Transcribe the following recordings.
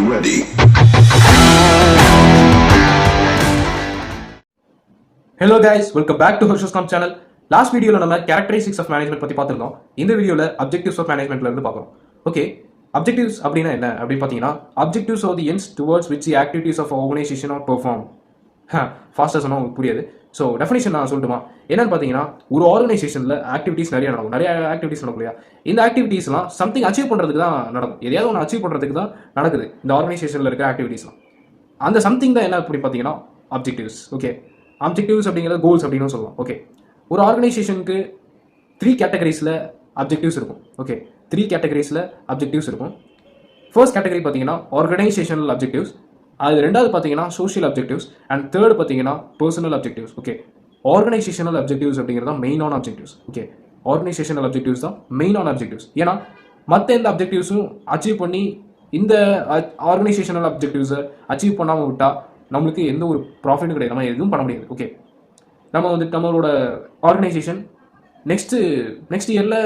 ready. Hello guys, welcome back to Harshascom channel. Last வீடியோவில் நம்ம characteristics of management பற்றி பார்த்துருந்தோம். இந்த வீடியோவில் அப்ஜெக்டிவ்ஸ் ஆஃப் மேனேஜ்மெண்ட்ல இருந்து பார்க்குறோம். ஓகே, அப்ஜெக்டிவ்ஸ் அப்படின்னா என்ன அப்படின்னு பார்த்தீங்கன்னா, objectives are the ends towards which the activities of organisation are perform. ஃபாஸ்ட்டாக சொன்னால் உங்களுக்கு புரியாது. ஸோ டெஃபினேஷன் நான் சொல்லட்டுமா? என்னன்னு பார்த்தீங்கன்னா, ஒரு ஆர்கனைசேஷனில் ஆக்டிவிட்டீஸ் நிறைய நடக்கும், நிறைய ஆக்டிவிட்டீஸ் நடக்கும் இல்லையா? இந்த ஆக்டிவிட்டீஸ்லாம் சம்திங் அச்சீவ் பண்ணுறதுக்கு தான் நடக்கும். எதையாவது ஒன்று அச்சீவ் பண்ணுறதுக்கு தான் நடக்குது இந்த ஆர்கனைசேஷனில் இருக்கிற ஆக்டிவிட்டீஸ்லாம். அந்த சம்திங் தான் என்ன அப்படி பார்த்தீங்கன்னா அப்ஜெக்டிவ்ஸ். ஓகே, அப்ஜெக்டிவ்ஸ் அப்படிங்கிறது கோல்ஸ் அப்படின்னு சொல்லலாம். ஓகே, ஒரு ஆர்கனைசேஷனுக்கு 3 கேட்டகரிஸில் அப்ஜெக்டிவ்ஸ் இருக்கும். ஓகே, 3 கேட்டகரிஸில் அப்ஜெக்டிவ்ஸ் இருக்கும். ஃபர்ஸ்ட் கேட்டகரி பார்த்தீங்கன்னா ஆர்கனைசேஷனல் அப்ஜெக்டிவ்ஸ், அது ரெண்டாவது பார்த்தீங்கன்னா சோஷியல் அப்ஜெக்டிவ்ஸ், அண்ட் தேர்ட் பார்த்தீங்கன்னா personal objectives. Okay, organisational objectives அப்படிங்கிறது தான் மெயினான அப்ஜெக்டிவ்ஸ். ஓகே, ஆர்கனைசேஷனல் அப்ஜெக்டிவ்ஸ் தான் மெயினான அப்ஜெக்டிவ்ஸ். ஏன்னா மற்ற எந்த அப்ஜெக்டிவ்ஸும் அச்சீவ் பண்ணி இந்த ஆர்கனைசேஷனல் அப்ஜெக்டிவ்ஸை அச்சீவ் பண்ணாமல் விட்டால் நம்மளுக்கு எந்த ஒரு ப்ராஃபிட்டும் கிடையாது, நம்ம எதுவும் பண்ண முடியாது. ஓகே, நம்ம வந்துட்டு நம்மளோட ஆர்கனைசேஷன் நெக்ஸ்ட் இயரில்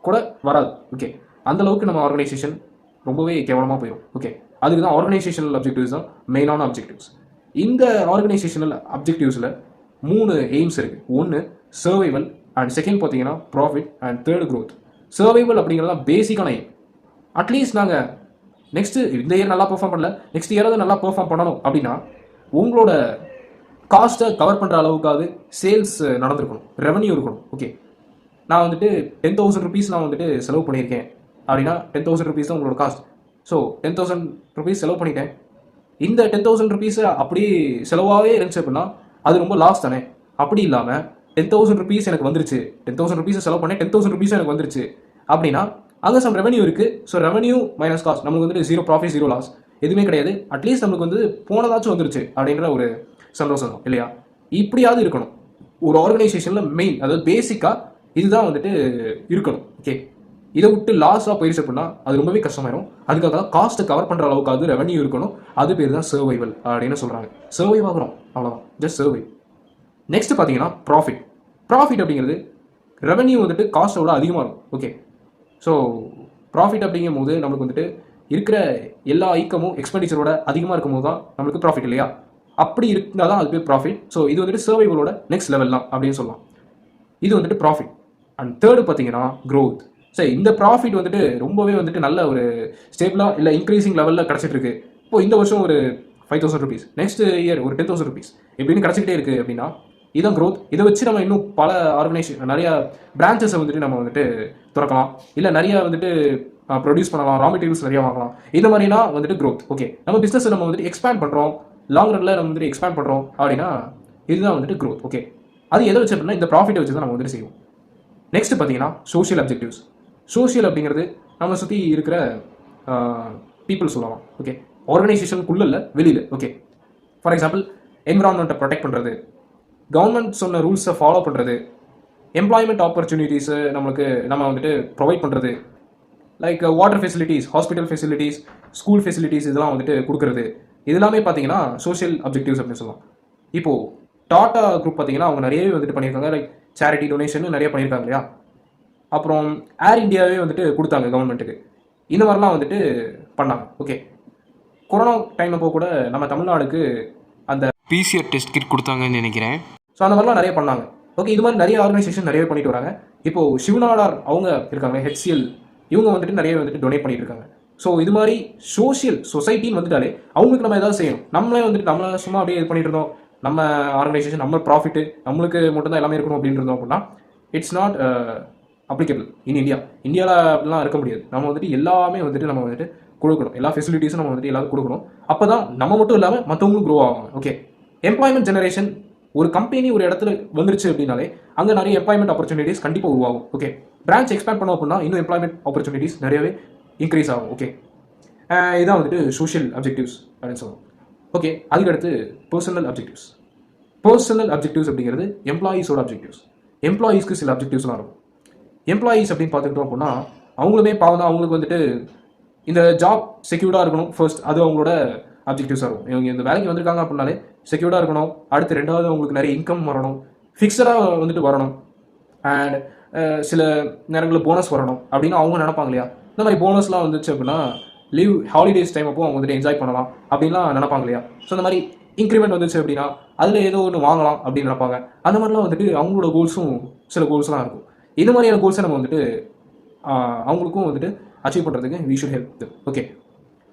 கூட வராது. ஓகே, அந்தளவுக்கு நம்ம ஆர்கனைசேஷன் ரொம்பவே கேவலமாக போயிடும். ஓகே, அதுக்கு தான் ஆர்கனைசேஷனல் அப்ஜெக்டிவ்ஸ் தான் மெயினான அப்ஜெக்டிவ்ஸ். இந்த ஆர்கனைசேஷனல் அப்ஜெக்டிவ்ஸில் 3 எய்ம்ஸ் இருக்குது. ஒன்று சர்வைவல், அண்ட் செகண்ட் பார்த்தீங்கன்னா profit, and third growth. Survival அப்படிங்கிறதுலாம் பேசிக்கான எய்ம். அட்லீஸ்ட் நாங்கள் இந்த இயர் நல்லா பெர்ஃபார்ம் பண்ணல, நெக்ஸ்ட் இயராவது நல்லா பெர்ஃபார்ம் பண்ணணும் அப்படின்னா உங்களோட காஸ்ட்டை கவர் பண்ணுற அளவுக்காவது சேல்ஸ் நடந்திருக்கணும், ரெவன்யூ இருக்கணும். ஓகே, நான் வந்துட்டு 10,000 rupees நான் வந்துட்டு செலவு பண்ணியிருக்கேன் அப்படின்னா 10,000 rupees தான் உங்களோட காஸ்ட். ஸோ 10,000 rupees செலவு பண்ணிட்டேன். இந்த 10,000 rupees அப்படியே செலவாகவே இருந்துச்சு அப்படின்னா அது ரொம்ப லாஸ் தானே. அப்படி இல்லாமல் 10,000 rupees எனக்கு வந்துருச்சு, 10,000 rupees செலவு பண்ணேன், 10,000 rupees எனக்கு வந்துருச்சு அப்படின்னா அங்கே சம் ரெவன்யூ இருக்குது. ஸோ ரெவன்யூ மைனஸ் காஸ்ட் நம்மளுக்கு வந்துட்டு 0 ப்ராஃபிட் 0 லாஸ் எதுவுமே கிடையாது. அட்லீஸ்ட் நம்மளுக்கு வந்து போனதாச்சும் வந்துருச்சு அப்படின்ற ஒரு சந்தோஷம் தான் இல்லையா? இப்படியாவது இருக்கணும் ஒரு ஆர்கனைசேஷனில். மெயின் அதாவது பேசிக்காக இதுதான் வந்துட்டு இருக்கணும். ஓகே, இதை விட்டு லாஸாக போயிடுச்சு அப்படின்னா அது ரொம்பவே கஷ்டமாயிடும். அதுக்காக தான் காஸ்ட்டை கவர் பண்ணுற அளவுக்காவது ரெவன்யூ இருக்கணும். அது பேர் தான் சர்வைவல் அப்படின்னு சொல்கிறாங்க. சர்வைவ் ஆகிறோம், அவ்வளோதான், ஜஸ்ட் சர்வை. நெக்ஸ்ட் பார்த்தீங்கன்னா ப்ராஃபிட். ப்ராஃபிட் அப்படிங்கிறது ரெவன்யூ வந்துட்டு காஸ்ட்டோட அதிகமாக இருக்கும். ஓகே, ஸோ ப்ராஃபிட் அப்படிங்கும் போது நம்மளுக்கு வந்துட்டு இருக்கிற எல்லா ஐக்கமும் எக்ஸ்பெண்டிச்சரோட அதிகமாக இருக்கும் போது தான் நம்மளுக்கு ப்ராஃபிட் இல்லையா? அப்படி இருந்தால் தான் அது பேர் ப்ராஃபிட். ஸோ இது வந்துட்டு சர்வைவலோட நெக்ஸ்ட் லெவல் தான் அப்படின்னு சொல்லலாம். இது வந்துட்டு ப்ராஃபிட். அண்ட் தேர்டு பார்த்தீங்கன்னா க்ரோத். சரி, இந்த ப்ராஃபிட் வந்துட்டு ரொம்பவே வந்துட்டு நல்ல ஒரு ஸ்டேபிளாக இல்லை இன்க்ரீசிங் லெவலில் கிடச்சிட்டு இருக்கு. இப்போ இந்த வருஷம் ஒரு 5,000 rupees, நெக்ஸ்ட் இயர் ஒரு 10,000 rupees எப்படின்னு கிடச்சிக்கிட்டே இருக்குது அப்படின்னா இதுதான் க்ரோத். இதை வச்சு நம்ம இன்னும் பல ஆர்கனைசேஷன் நிறைய பிரான்ச்சஸை வந்துட்டு நம்ம வந்துட்டு திறக்கலாம், இல்லை நிறைய வந்துட்டு ப்ரொடியூஸ் பண்ணலாம், ரா மெட்டீரியல்ஸ் நிறைய வாங்கலாம். இந்த மாதிரினா வந்துட்டு க்ரோத். ஓகே, நம்ம பிஸ்னஸ் நம்ம வந்துட்டு எக்ஸ்பேண்ட் பண்ணுறோம், லாங் ரன்ல நம்ம வந்துட்டு எக்ஸ்பேண்ட் பண்ணுறோம் அப்படின்னா இதுதான் வந்துட்டு க்ரோத். ஓகே, அது எதை வச்சு அப்படின்னா இந்த ப்ராஃபிட்டை வச்சு தான் நம்ம வந்துட்டு செய்வோம். நெக்ஸ்ட் பார்த்தீங்கன்னா சோஷியல் அப்ஜெக்டிவ்ஸ். சோஷியல் அப்படிங்கிறது நம்ம சுற்றி இருக்கிற பீப்புள் சொல்லலாம். ஓகே, ஆர்கனைசேஷனுக்குள்ள இல்லை, வெளியில். ஓகே, ஃபார் எக்ஸாம்பிள் என்விரான்மெண்ட்டை ப்ரொடெக்ட் பண்ணுறது, கவர்மெண்ட் சொன்ன ரூல்ஸை ஃபாலோ பண்ணுறது, எம்ப்ளாய்மெண்ட் ஆப்பர்ச்சுனிட்டிஸை நம்ம வந்துட்டு ப்ரொவைட் பண்ணுறது, like water facilities, hospital facilities, school facilities இதெல்லாம் வந்துட்டு கொடுக்குறது. இதெல்லாமே பார்த்தீங்கன்னா சோஷியல் அப்ஜெக்டிவ்ஸ் அப்படின்னு சொல்லலாம். இப்போது டாடா குரூப் பார்த்தீங்கன்னா அவங்க நிறையவே வந்துட்டு பண்ணியிருக்காங்க, லைக் சேரிட்டி டொனேஷன் நிறைய பண்ணியிருக்காங்க இல்லையா? அப்புறம் ஏர் இந்தியாவே வந்துட்டு கொடுத்தாங்க கவர்மெண்ட்டுக்கு. இந்த மாதிரிலாம் வந்துட்டு பண்ணாங்க. ஓகே, கொரோனா டைம் அப்போ கூட நம்ம தமிழ்நாடுக்கு அந்த PCR டெஸ்ட் கிட் கொடுத்தாங்கன்னு நினைக்கிறேன். ஸோ அந்த மாதிரிலாம் நிறைய பண்ணாங்க. ஓகே, இது மாதிரி நிறைய ஆர்கனைசேஷன் நிறைய பண்ணிட்டு வராங்க. இப்போது சிவநாடார் அவங்க இருக்காங்க, HCL, இவங்க வந்துட்டு நிறைய வந்துட்டு டொனேட் பண்ணிட்டு இருக்காங்க. ஸோ இது மாதிரி சோஷியல் சொசைட்டின்னு வந்துட்டாலே அவங்களுக்கு நம்ம ஏதாவது செய்யணும். நம்மளே வந்துட்டு நம்மளை சும்மா அப்படியே இது பண்ணிட்டு இருந்தோம், நம்ம ஆர்கனைசேஷன் நம்ம ப்ராஃபிட்டு நம்மளுக்கு மட்டும்தான் எல்லாமே இருக்கணும் அப்படின்னு இருந்தோம் அப்படின்னா it's not applicable in India. இந்தியாவில் அப்படிலாம் இருக்க முடியாது. நம்ம வந்துட்டு எல்லாமே வந்துட்டு நம்ம வந்துட்டு கொடுக்கணும், எல்லா ஃபெசிலிட்டிஸும் நம்ம வந்துட்டு எல்லாரும் கொடுக்கணும். அப்போ தான் நம்ம மட்டும் இல்லாமல் மற்றவங்களும் க்ரோ ஆவாங்க. Okay, employment generation. ஒரு கம்பெனி ஒரு இடத்துல வந்துருச்சு அப்படின்னாலே அங்கே நிறைய எம்ப்ளாய்மெண்ட் ஆப்பர்ச்சுனிட்டிஸ் கண்டிப்பாக உருவாகும். ஓகே, பிரான்ச் எக்ஸ்பேண்ட் பண்ணோம் அப்படின்னா இன்னும் எம்ப்ளாய்மெண்ட் ஆப்பர்ச்சுனிட்டிஸ் நிறையவே இன்க்ரீஸ் ஆகும். ஓகே, இதான் வந்துட்டு சோஷியல் அப்ஜெக்டிவ்ஸ் அப்படின்னு சொல்லுவோம். ஓகே, அதுக்கடுத்து பர்சனல் அப்ஜெக்டிவ்ஸ். பர்சனல் அப்ஜெக்டிவ்ஸ் அப்படிங்கிறது எம்ப்ளாயீஸோட அப்ஜெக்டிவ்ஸ். எம்ப்ளாயீஸ்க்கு சில அப்ஜெக்டிவ்ஸ்லாம் இருக்கும். எம்ப்ளாயீஸ் அப்படின்னு பார்த்துக்கிட்டோம் அப்படின்னா அவங்களுமே பாவம் தான், அவங்களுக்கு வந்துட்டு இந்த ஜாப் செக்யூர்டாக இருக்கணும் ஃபர்ஸ்ட், அது அவங்களோட அப்ஜெக்டிவ்ஸாக இருக்கும். இவங்க இந்த வேலைக்கு வந்திருக்காங்க அப்படின்னாலே செக்யூர்டாக இருக்கணும். அடுத்து ரெண்டாவது அவங்களுக்கு நிறைய இன்கம் வரணும், ஃபிக்ஸடாக வந்துட்டு வரணும், அண்ட் சில நேரங்களில் போனஸ் வரணும் அப்படின்னு அவங்க நினைப்பாங்க இல்லையா? இந்த மாதிரி போனஸ்லாம் வந்துச்சு அப்படின்னா லீவ் ஹாலிடேஸ் டைம் அப்போ அவங்க வந்துட்டு என்ஜாய் பண்ணலாம் அப்படின்லாம் நினைப்பாங்க இல்லையா. ஸோ அந்த மாதிரி இன்க்ரிமெண்ட் வந்துச்சு அப்படின்னா அதில் ஏதோ ஒன்று வாங்கலாம் அப்படின்னு நினைப்பாங்க. அந்த மாதிரிலாம் வந்துட்டு அவங்களோட கோல்ஸும் சில கோல்ஸ்லாம் இருக்கும். இது மாதிரியான கோல்ஸை நம்ம வந்துட்டு அவங்களுக்கும் வந்துட்டு அச்சீவ் பண்ணுறதுக்கு we should help. Okay.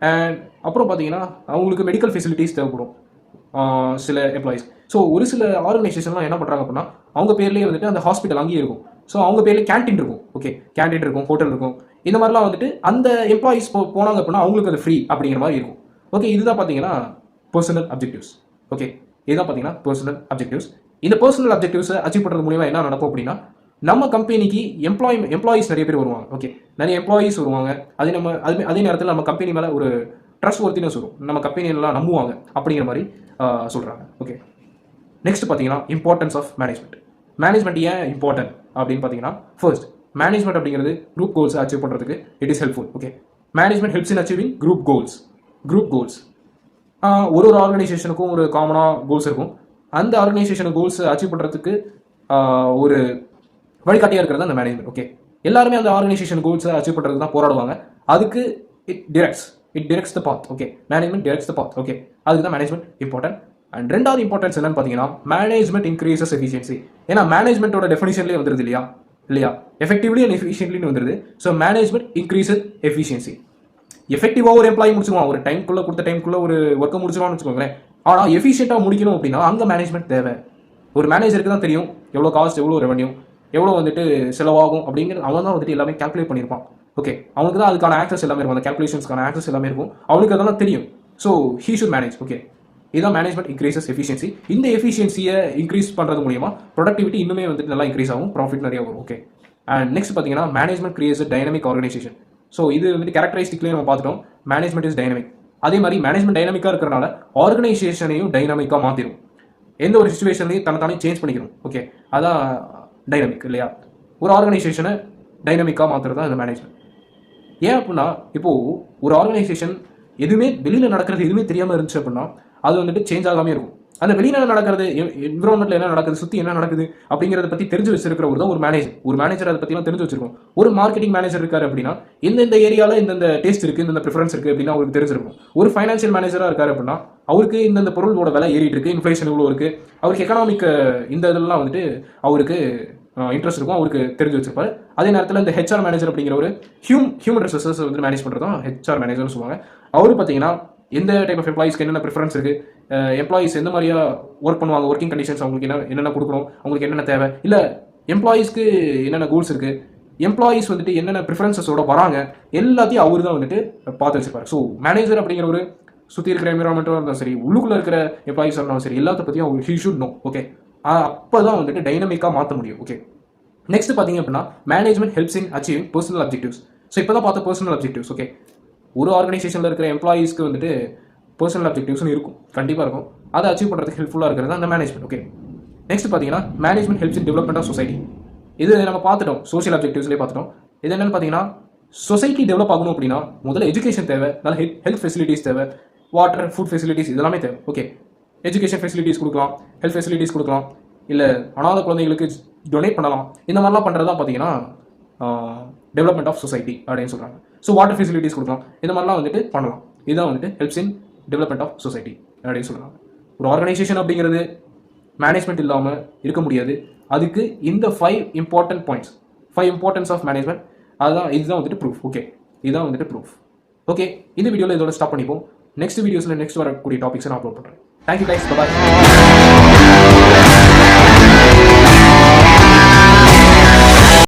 And அப்புறம் பார்த்தீங்கன்னா அவங்களுக்கு மெடிக்கல் ஃபெசிலிட்டிஸ் தேவைப்படும் சில எம்ப்ளாயிஸ். ஸோ ஒரு சில ஆர்கனைசேஷன்லாம் என்ன பண்ணுறாங்க அப்படின்னா அவங்க பேர்லேயே வந்துட்டு அந்த ஹாஸ்பிட்டல் அங்கேயே இருக்கும். ஸோ அவங்க பேர்லேயே கேன்டீன் இருக்கும். ஓகே, கேன்டீன் இருக்கும், ஹோட்டல் இருக்கும். இந்த மாதிரிலாம் வந்துட்டு அந்த எம்ப்ளாயிஸ் போனாங்க அப்படின்னா அவங்களுக்கு அது ஃப்ரீ அப்படிங்கிற மாதிரி இருக்கும். ஓகே, இதுதான் பார்த்தீங்கன்னா பர்சனல் அப்ஜெக்டிவ்ஸ். ஓகே, இதுதான் பார்த்தீங்கன்னா பர்சனல் அப்ஜெக்டிவ்ஸ். இந்த பர்சனல் அப்ஜெக்டிவ்ஸை அச்சீவ் பண்ணுறது மூலிமா என்ன நடக்கும் அப்படின்னா நம்ம கம்பெனிக்கு எம்ப்ளாயிஸ் நிறைய பேர் வருவாங்க. ஓகே, நிறைய எம்ப்ளாயிஸ் வருவாங்க. அதே நேரத்தில் நம்ம கம்பெனி மேலே ஒரு ட்ரஸ்ட் ஒர்த்தினஸ் வரும். நம்ம கம்பெனியெல்லாம் நம்புவாங்க அப்படிங்கிற மாதிரி சொல்கிறாங்க. ஓகே, நெக்ஸ்ட் பார்த்தீங்கன்னா இம்பார்ட்டன்ஸ் ஆஃப் மேனேஜ்மெண்ட். மேனேஜ்மெண்ட் ஏன் இம்பார்ட்டன்ட் அப்படின்னு பார்த்தீங்கன்னா, ஃபர்ஸ்ட் மேனேஜ்மெண்ட் அப்படிங்கிறது குரூப் கோல்ஸை அச்சீவ் பண்ணுறதுக்கு it is helpful. Okay, management helps in achieving group goals. ஒரு ஆர்கனைசேஷனுக்கும் ஒரு காமனாக கோல்ஸ் இருக்கும். அந்த ஆர்கனைசேஷன் கோல்ஸை அச்சீவ் பண்ணுறதுக்கு ஒரு வழிகாட்டியாக இருக்கிறது அந்த மேனேஜ்மெண்ட். ஓகே, எல்லாருமே அந்த ஆர்கனைசேஷன் கோல்ஸை அச்சீவ் பண்ணுறதுக்கு தான் போராடுவாங்க. அதுக்கு it directs the path. Okay, management directs the path. Okay, அதுக்கு தான் மேனேஜ்மெண்ட் இம்பார்ட்டன்ட். அண்ட் ரெண்டாவது இம்பார்ட்டன்ஸ் என்னன்னு பார்த்தீங்கன்னா மேனேஜ்மெண்ட் இன்க்ரீசஸ் எஃபிஷியன்சி. ஏன்னா மேனேஜ்மெண்ட்டோட டெஃபினிஷன்லேயே வந்துருது இல்லையா, எஃபெக்டிவ்லி அண்ட் எஃபிஷியன்ட்லின்னு வந்துருது. So management increases efficiency. எஃபெக்டிவாக ஒரு எம்ப்ளாயி முடிச்சுக்குவான், ஒரு கொடுத்த டைம்குள்ளே ஒரு ஒர்க்கை முடிச்சுவான்னு வச்சுக்கோங்களேன். ஆனால் எஃபிஷியண்டாக முடிக்கணும் அப்படின்னா அங்கே மேனேஜ்மெண்ட் தேவை. ஒரு மேனேஜருக்கு தான் தெரியும் எவ்வளோ காஸ்ட், எவ்வளோ ரெவன்யூ, எவ்வளோ வந்துட்டு செலவாகும் அப்படிங்கிறது அவன் தான் வந்துட்டு எல்லாமே கால்குலேட் பண்ணியிருப்பான். ஓகே, அவனுக்கு தான் அதுக்கான ஆக்சஸ் எல்லாமே இருக்கும், அந்த கால்குலேஷன்ஸ்க்கான ஆக்சஸ் எல்லாமே இருக்கும், அவனுக்கு அதெல்லாம் தெரியும். So he should manage. Okay, இதுதான் மேனேஜ்மெண்ட் இன்க்ரீசஸ் எஃபிஷியன்சி. இந்த எஃபிஷியன்சியை இன்க்ரீஸ் பண்ணுறது மூலியமா ப்ரொடக்டிவிட்டி இன்னுமே வந்துட்டு நல்லா இன்க்ரீஸ் ஆகும், ப்ராஃபிட் நிறைய வரும். ஓகே, அண்ட் நெக்ஸ்ட் பார்த்தீங்கன்னா management creates dynamic organisation. So இது வந்துட்டு கேரக்டரிஸ்டிக்லேயே நம்ம பார்த்துட்டோம், மேனேஜ்மெண்ட் இஸ் டைனமிக். அதே மாதிரி மேனேஜ்மெண்ட் டைனமிக்காக இருக்கிறனால ஆர்கனைசேஷனையும் டைனமிக்காக மாற்றிடும். எந்த ஒரு சுச்சுவேஷன்லையும் தன்னை சேஞ்ச் பண்ணிக்கணும். ஓகே, அதான் டைனமிக் இல்லையா. ஒரு ஆர்கனைசேஷனை டைனமிக்காக மாற்றுறது தான் இந்த மேனேஜ்மெண்ட். ஏன் அப்படின்னா இப்போது ஒரு ஆர்கனைசேஷன் எதுவுமே வெளியில் நடக்கிறது எதுவுமே தெரியாமல் இருந்துச்சு அப்படின்னா அது வந்துட்டு சேஞ்ச் ஆகாமே இருக்கும். அந்த வெளியில் நடக்கிறது, என்விரான்மெண்ட்டில் என்ன நடக்குது, சுற்றி என்ன நடக்குது அப்படிங்கிறத பற்றி தெரிஞ்சு வச்சிருக்கிறவர் தான் ஒரு மேனேஜர் அதை பற்றிலாம் தெரிஞ்சு வச்சிருக்கும். ஒரு மார்க்கெட்டிங் மேனேஜர் இருக்காரு அப்படின்னா இந்த ஏரியாவில் இந்த டேஸ்ட் இருக்குது, இந்த ப்ரிஃபரன்ஸ் இருக்குது அப்படின்னா அவருக்கு தெரிஞ்சிருக்கும். ஒரு ஃபைனான்ஷியல் மேனேஜராக இருக்காரு அப்படின்னா அவருக்கு இந்த பொருளோட விலை ஏறிட்டு இருக்கு, இன்ஃப்ளேஷன் இவ்வளோ இருக்குது, அவருக்கு எக்கனாமிக் இந்த இதெல்லாம் வந்துட்டு அவருக்கு இன்ட்ரெஸ்ட் இருக்கும், அவருக்கு தெரிஞ்சு வச்சிருப்பாரு. அதே நேரத்தில் இந்த ஹெச்ஆர் மேனேஜர் அப்படிங்கிற ஒரு ஹியூமன் ரிசோர்ஸஸ் வந்து மேனேஜ் பண்ணுறது தான் ஹெச்ஆர் மேனேஜர்னு சொல்லுவாங்க. அவரு பார்த்தீங்கன்னா எந்த டைப் ஆஃப் எம்ப்ளாயிஸ்க்கு என்னென்ன ப்ரிஃபரன்ஸ் இருக்குது, எம்ப்ளாயிஸ் எந்த மாதிரியா ஒர்க் பண்ணுவாங்க, ஒர்க்கிங் கண்டிஷன்ஸ் அவங்களுக்கு என்னென்ன கொடுக்கணும், அவங்களுக்கு என்னென்ன தேவை, இல்லை எம்ப்ளாயிஸ்க்கு என்னென்ன கோல்ஸ் இருக்குது, எம்ப்ளாயிஸ் வந்துட்டு என்னென்ன ப்ரிஃபரன்ஸஸோட வராங்க, எல்லாத்தையும் அவர் தான் வந்துட்டு பார்த்து வச்சிருப்பாரு. ஸோ மேனேஜர் அப்படிங்கிற ஒரு சுற்றி இருக்கிற என்விரான்மெண்ட்டாக இருந்தாலும் சரி, உள்ளுக்குள்ளே இருக்கிற எம்ப்ளாயிஸாக இருந்தாலும் சரி, எல்லாத்த பற்றியும் அவர் ஹீ ஷுட் நோ. ஓகே, அப்போ தான் வந்துட்டு டைனமிக்காக மாற்ற முடியும். ஓகே, நெக்ஸ்ட் பார்த்தீங்க அப்படின்னா management helps in achieving personal objectives. So இப்போ தான் பார்த்த பர்சனல் அப்ஜெக்டிவ்ஸ். ஓகே, ஒரு ஆர்கனைசேஷனில் இருக்கிற எம்ப்ளாயிஸ்க்கு வந்துட்டு பர்சனல் அப்ஜெக்டிவ்ஸ்னு இருக்கும், கண்டிப்பாக இருக்கும். அதை அச்சீவ் பண்ணுறதுக்கு ஹெல்ப்ஃபுல்லாக இருக்கிறது அந்த மேனேஜ்மெண்ட். ஓகே, நெக்ஸ்ட் பார்த்தீங்கன்னா management helps in development of society. இது நம்ம பார்த்துட்டோம், சோஷியல் அப்ஜெக்டிவ்ஸ்லேயே பார்த்துட்டோம். இது என்னென்னு பார்த்தீங்கன்னா சொசைட்டி டெவலப் ஆகணும் அப்படின்னா முதல்ல எஜுகேஷன் தேவை, நல்ல ஹெல்த் ஃபெசிலிட்டிஸ் தேவை, வாட்டர், ஃபுட் ஃபெசிலிட்டிஸ் இதெல்லாமே தேவை. ஓகே, எஜுகேஷன் ஃபெசிலிட்டிஸ் கொடுக்கலாம், ஹெல்த் ஃபெசிலிட்டிஸ் கொடுக்கலாம், இல்லை அனாத குழந்தைகளுக்கு டொனேட் பண்ணலாம். இந்த மாதிரிலாம் பண்ணுறது தான் பார்த்தீங்கன்னா டெவலப்மெண்ட் ஆஃப் சொசைட்டி அப்படின்னு சொல்கிறாங்க. ஸோ வாட்டர் ஃபெசிலிட்டிஸ் கொடுக்கலாம், இந்த மாதிரிலாம் வந்துட்டு பண்ணலாம். இதுதான் வந்துட்டு helps in development of society அப்படின்னு சொல்கிறாங்க. ஒரு ஆர்கனைசேஷன் அப்படிங்கிறது மேனேஜ்மெண்ட் இல்லாமல் இருக்க முடியாது. அதுக்கு இந்த 5 important points, 5 importance of management, இதுதான் வந்துட்டு ப்ரூஃப். ஓகே, இதுதான் வந்துட்டு ப்ரூஃப். ஓகே, இந்த வீடியோவில் இதோட ஸ்டாப் பண்ணிப்போம். நெக்ஸ்ட் வீடியோஸில் நெக்ஸ்ட் வரக்கூடிய டாபிக்ஸை நான் அப்லோட் பண்ணுறேன். Thank you guys, by.